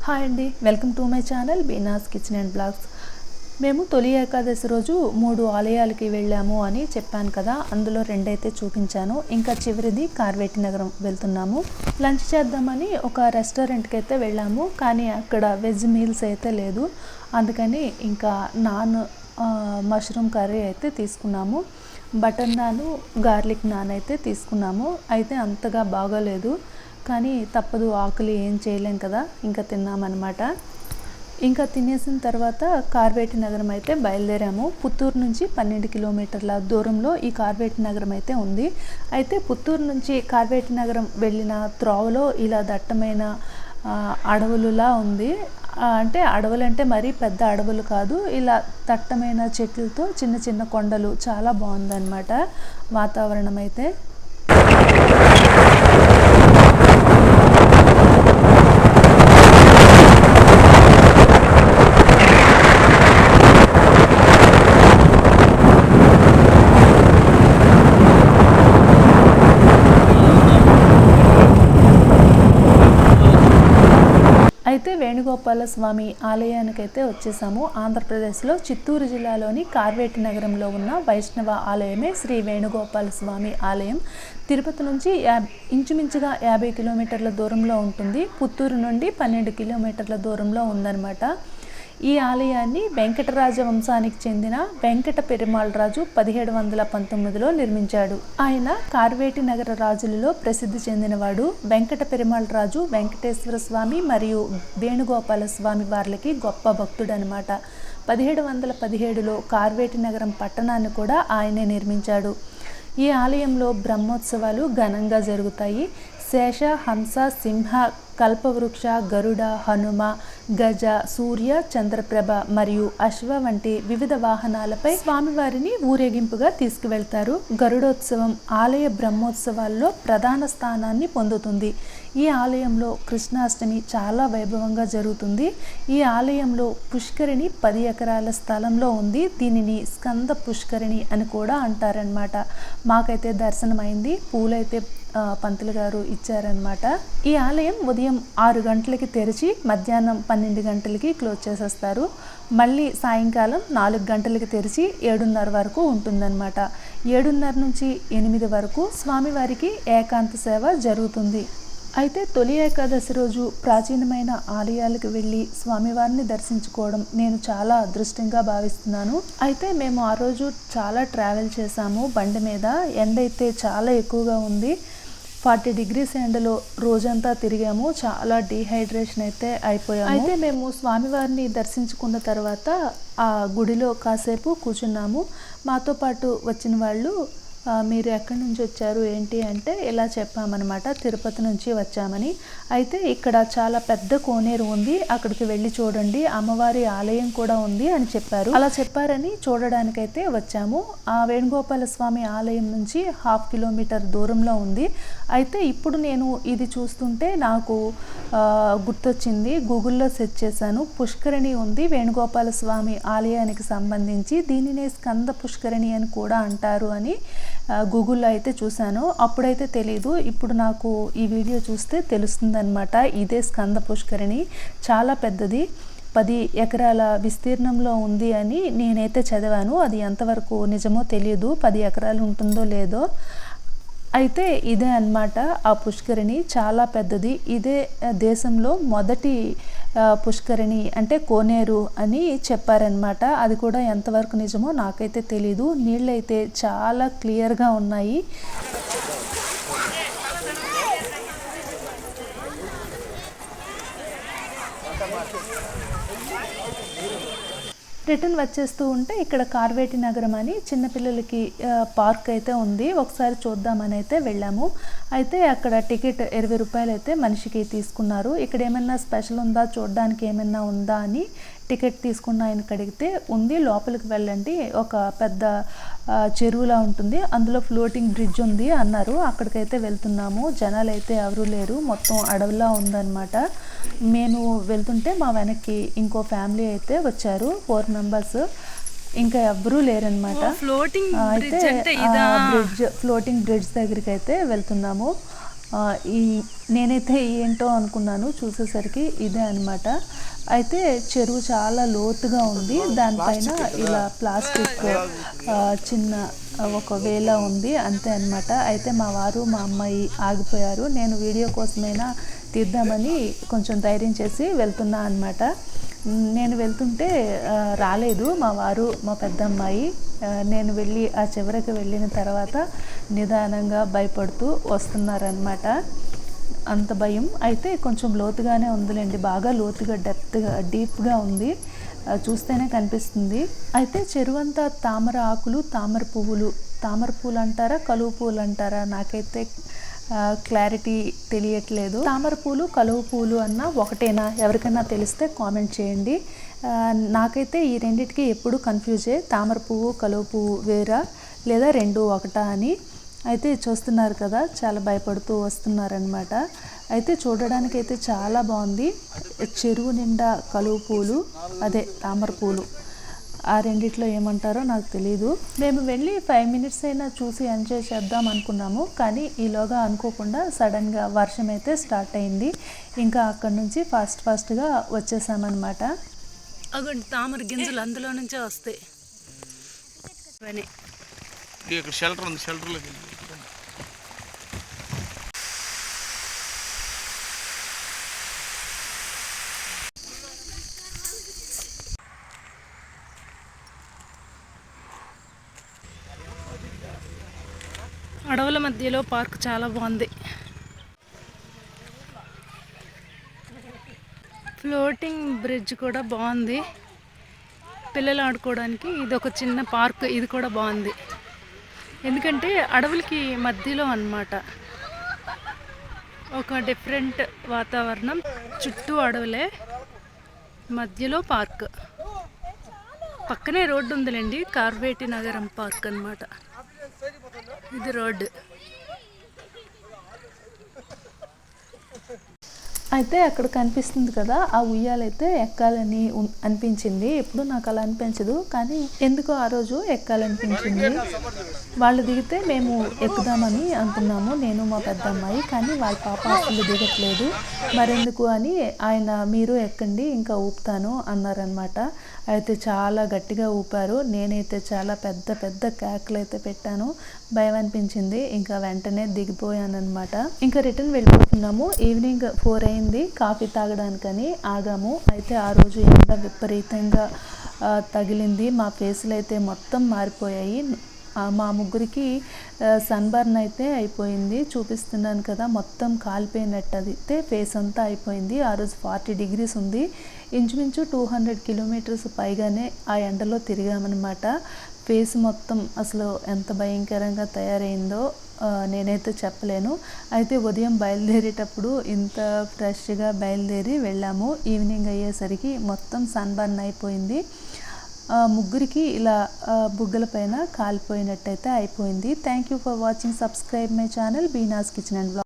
Hi అండి, welcome to my channel Beena's kitchen and blogs. మేము తొలి ఏకాదశి రోజు 3 ఆలయాలకి వెళ్ళాము అని చెప్పాను కదా. అందులో 2 అయితే చూపించాను. ఇంకా చివరిది కార్వేటి నగరం వెళ్తున్నాము. లంచ్ చేద్దామని ఒక రెస్టారెంట్కి అయితే వెళ్ళాము, కానీ అక్కడ వెజ్ మీల్స్ అయితే లేదు. అందుకని ఇంకా మష్రూమ్ కర్రీ అయితే తీసుకున్నాము. బటర్ నాన్, గార్లిక్ నాన్ అయితే తీసుకున్నాము. అయితే అంతగా బాగోలేదు, కానీ తప్పదు, ఆకలి ఏం చేయలేం కదా, ఇంకా తిన్నామన్నమాట. ఇంకా తినేసిన తర్వాత కార్వేటి నగరం అయితే బయలుదేరాము. పుత్తూరు నుంచి 12 కిలోమీటర్ల దూరంలో ఈ కార్వేటి నగరం అయితే ఉంది. అయితే పుత్తూరు నుంచి కార్వేటి నగరం వెళ్ళిన త్రోవలో ఇలా దట్టమైన అడవులులా ఉంది. అంటే అడవులు అంటే మరీ పెద్ద అడవులు కాదు, ఇలా దట్టమైన చెట్లతో చిన్న చిన్న కొండలు, చాలా బాగుందన్నమాట వాతావరణం అయితే. అయితే వేణుగోపాల స్వామి ఆలయానికైతే వచ్చేసాము. ఆంధ్రప్రదేశ్లో చిత్తూరు జిల్లాలోని కార్వేటి నగరంలో ఉన్న వైష్ణవ ఆలయమే శ్రీ వేణుగోపాల స్వామి ఆలయం. తిరుపతి నుంచి ఇంచుమించుగా 50 కిలోమీటర్ల దూరంలో ఉంటుంది. పుత్తూరు నుండి 12 కిలోమీటర్ల దూరంలో ఉందన్నమాట. ఈ ఆలయాన్ని వెంకటరాజ వంశానికి చెందిన వెంకట పెరుమాళ్ రాజు 1719లో నిర్మించాడు. ఆయన కార్వేటి నగర రాజులలో ప్రసిద్ధి చెందినవాడు. వెంకట పెరుమాళ్ రాజు వెంకటేశ్వర స్వామి మరియు వేణుగోపాల స్వామి వార్లకి గొప్ప భక్తుడు అనమాట. 1717లో కార్వేటి నగరం పట్టణాన్ని కూడా ఆయనే నిర్మించాడు. ఈ ఆలయంలో బ్రహ్మోత్సవాలు ఘనంగా జరుగుతాయి. శేష, హంస, సింహ, కల్పవృక్ష, గరుడ, హనుమ, గజ, సూర్య, చంద్రప్రభ మరియు అశ్వ వంటి వివిధ వాహనాలపై స్వామివారిని ఊరేగింపుగా తీసుకువెళ్తారు. గరుడోత్సవం ఆలయ బ్రహ్మోత్సవాల్లో ప్రధాన స్థానాన్ని పొందుతుంది. ఈ ఆలయంలో కృష్ణాష్టమి చాలా వైభవంగా జరుగుతుంది. ఈ ఆలయంలో పుష్కరిణి 10 ఎకరాల స్థలంలో ఉంది. దీనిని స్కంద పుష్కరిణి అని కూడా అంటారనమాట. మాకైతే దర్శనమైంది, పూలైతే పంతులు గారు ఇచ్చారనమాట. ఈ ఆలయం ఉదయం 6 గంటలకి తెరిచి మధ్యాహ్నం 12 గంటలకి క్లోజ్ చేసేస్తారు. మళ్ళీ సాయంకాలం 4 గంటలకి తెరిచి 7:30 వరకు ఉంటుందన్నమాట. 7:30 నుంచి 8 వరకు స్వామివారికి ఏకాంత సేవ జరుగుతుంది. అయితే తొలి ఏకాదశి రోజు ప్రాచీనమైన ఆలయాలకు వెళ్ళి స్వామివారిని దర్శించుకోవడం నేను చాలా అదృష్టంగా భావిస్తున్నాను. అయితే మేము ఆ రోజు చాలా ట్రావెల్ చేసాము బండి మీద. ఎండ అయితే చాలా ఎక్కువగా ఉంది. 40 డిగ్రీస్ ఎండలో రోజంతా తిరిగాము. చాలా డీహైడ్రేషన్ అయితే అయిపోయాము. అయితే మేము స్వామివారిని దర్శించుకున్న తర్వాత ఆ గుడిలో కాసేపు కూర్చున్నాము. మాతో పాటు వచ్చిన వాళ్ళు మీరు ఎక్కడి నుంచి వచ్చారు ఏంటి అంటే ఇలా చెప్పామన్నమాట, తిరుపతి నుంచి వచ్చామని. అయితే ఇక్కడ చాలా పెద్ద కోనేరు ఉంది, అక్కడికి వెళ్ళి చూడండి, అమ్మవారి ఆలయం కూడా ఉంది అని చెప్పారు. అలా చెప్పారని చూడడానికైతే వచ్చాము. ఆ వేణుగోపాల స్వామి ఆలయం నుంచి 1/2 కిలోమీటర్ దూరంలో ఉంది. అయితే ఇప్పుడు నేను ఇది చూస్తుంటే నాకు గుర్తొచ్చింది, గూగుల్లో సెర్చ్ చేశాను. పుష్కరిణి ఉంది వేణుగోపాల స్వామి ఆలయానికి సంబంధించి, దీనినే స్కంద పుష్కరిణి అని కూడా అంటారు అని గూగుల్లో అయితే చూశాను. అప్పుడైతే తెలీదు, ఇప్పుడు నాకు ఈ వీడియో చూస్తే తెలుస్తుందన్నమాట. ఇదే స్కంద పుష్కరిణి, చాలా పెద్దది, 10 ఎకరాల విస్తీర్ణంలో ఉంది అని నేనైతే చదివాను. అది ఎంతవరకు నిజమో తెలియదు, 10 ఎకరాలు ఉంటుందో లేదో. అయితే ఇదే అన్నమాట ఆ పుష్కరిణి, చాలా పెద్దది. ఇదే దేశంలో మొదటి పుష్కరిణి అంటే కోనేరు అని చెప్పారనమాట. అది కూడా ఎంతవరకు నిజమో నాకైతే తెలీదు. నీళ్ళైతే చాలా క్లియర్గా ఉన్నాయి. రిటర్న్ వచ్చేస్తూ ఉంటే ఇక్కడ కార్వేటి నగరం అని చిన్నపిల్లలకి పార్క్ అయితే ఉంది, ఒకసారి చూద్దామని అయితే వెళ్ళాము. అయితే అక్కడ టికెట్ 20 రూపాయలు అయితే మనిషికి తీసుకున్నారు. ఇక్కడ ఏమైనా స్పెషల్ ఉందా, చూడడానికి ఏమైనా ఉందా అని టికెట్ తీసుకున్న ఆయనకి అడిగితే ఉంది, లోపలికి వెళ్ళండి, ఒక పెద్ద చెరువులా ఉంటుంది, అందులో ఫ్లోటింగ్ బ్రిడ్జ్ ఉంది అన్నారు. అక్కడికైతే వెళ్తున్నాము. జనాలు అయితే ఎవరూ లేరు, మొత్తం అడవిలా ఉందన్నమాట. మేము వెళ్తుంటే మా వెనక్కి ఇంకో ఫ్యామిలీ అయితే వచ్చారు, 4 మెంబర్స్. ఇంకా ఎవ్వరూ లేరనమాట. అయితే ఫ్లోటింగ్ బ్రిడ్జ్ దగ్గరికి అయితే వెళ్తున్నాము. ఈ నేనైతే ఏంటో అనుకున్నాను, చూసేసరికి ఇదే అనమాట. అయితే చెరువు చాలా లోతుగా ఉంది, దానిపైన ఇలా ప్లాస్టిక్ చిన్న ఒక వేళ ఉంది అంతే అనమాట. అయితే మా వారు మా అమ్మాయి ఆగిపోయారు. నేను వీడియో కోసమైనా తీద్దామని కొంచెం ధైర్యం చేసి వెళ్తున్నా అనమాట. నేను వెళ్తుంటే రాలేదు మా వారు మా పెద్దమ్మాయి. నేను వెళ్ళి ఆ చివరికి వెళ్ళిన తర్వాత నిదానంగా భయపడుతూ వస్తున్నారనమాట. అంత భయం. అయితే కొంచెం లోతుగానే ఉందిలేండి, బాగా లోతుగా డీప్గా ఉంది, చూస్తేనే కనిపిస్తుంది. అయితే చెరువంతా తామర ఆకులు, తామర పువ్వులు అంటారా కలువ పూలు అంటారా నాకైతే క్లారిటీ తెలియట్లేదు. తామర పూలు కలువ పూలు అన్న ఒకటేనా? ఎవరికైనా తెలిస్తే కామెంట్ చేయండి. నాకైతే ఈ రెండింటికి ఎప్పుడు కన్ఫ్యూజే, తామర పువ్వు కలువ పువ్వు వేరా లేదా రెండు ఒకటా అని. అయితే చూస్తున్నారు కదా, చాలా భయపడుతూ వస్తున్నారనమాట. అయితే చూడడానికి అయితే చాలా బాగుంది. చెరువు నిండా కలువ పూలు, అదే తామర పూలు, ఆ రెండిట్లో ఏమంటారో నాకు తెలీదు. మేము వెళ్ళి 5 మినిట్స్ అయినా చూసి ఎంజాయ్ చేద్దాం అనుకున్నాము, కానీ ఈలోగా అనుకోకుండా సడన్గా వర్షం అయితే స్టార్ట్ అయింది. ఇంకా అక్కడి నుంచి ఫాస్ట్గా వచ్చేసామన్నమాట. అగండి తామర గింజలు అందులో నుంచే వస్తాయి. ఇక్కడ షెల్టర్ ఉంది, షెల్టర్లోకి అడవుల మధ్యలో పార్క్ చాలా బాగుంది. ఫ్లోటింగ్ బ్రిడ్జ్ కూడా బాగుంది, పిల్లలు ఆడుకోవడానికి. ఇది ఒక చిన్న పార్క్, ఇది కూడా బాగుంది. ఎందుకంటే అడవులకి మధ్యలో అన్నమాట, ఒక డిఫరెంట్ వాతావరణం, చుట్టూ అడవులే, మధ్యలో పార్క్. పక్కనే రోడ్డు ఉందిలేండి, కార్వేటి నగరం పార్క్ అన్నమాట. ఇది రోడ్డు. అయితే అక్కడ కనిపిస్తుంది కదా, ఆ ఉయ్యాలైతే ఎక్కాలని అనిపించింది. ఎప్పుడు నాకు అలా అనిపించదు, కానీ ఎందుకో ఆ రోజు ఎక్కాలనిపించింది. వాళ్ళు దిగితే మేము ఎక్కుదామని అనుకున్నాము, నేను మా పెద్ద అమ్మాయి. కానీ వాళ్ళ పాప అసలు దిగట్లేదు. మరెందుకు అని ఆయన మీరు ఎక్కండి ఇంకా ఊపుతాను అన్నారనమాట. అయితే చాలా గట్టిగా ఊపారు. నేనైతే చాలా పెద్ద కేకలు అయితే పెట్టాను, భయం అనిపించింది. ఇంకా వెంటనే దిగిపోయాను అనమాట. ఇంకా రిటర్న్ వెళ్ళిపోతున్నాము. ఈవినింగ్ 4 అయింది, కాఫీ తాగడానికని ఆగాము. అయితే ఆ రోజు ఎండ విపరీతంగా తగిలింది, మా ఫేసులు అయితే మొత్తం మారిపోయాయి. మా ముగ్గురికి సన్బర్న్ అయితే అయిపోయింది, చూపిస్తున్నాను కదా, మొత్తం కాలిపోయినట్టు అయితే ఫేస్ అంతా అయిపోయింది. ఆ రోజు 40 డిగ్రీస్ ఉంది, ఇంచుమించు 200 కిలోమీటర్స్ పైగానే ఆ ఎండలో తిరిగామన్నమాట. ఫేస్ మొత్తం అసలు ఎంత భయంకరంగా తయారైందో నేనైతే చెప్పలేను. అయితే ఉదయం బయలుదేరేటప్పుడు ఇంత ఫ్రెష్గా బయలుదేరి వెళ్ళాము. ఈవినింగ్ అయ్యేసరికి మొత్తం సన్బర్న్ అయిపోయింది. ముగ్గురికి ఇలా బుగ్గల పైన కాలిపోయినట్టయితే అయిపోయింది. Thank you for watching. Subscribe my channel Beena's kitchen and blog.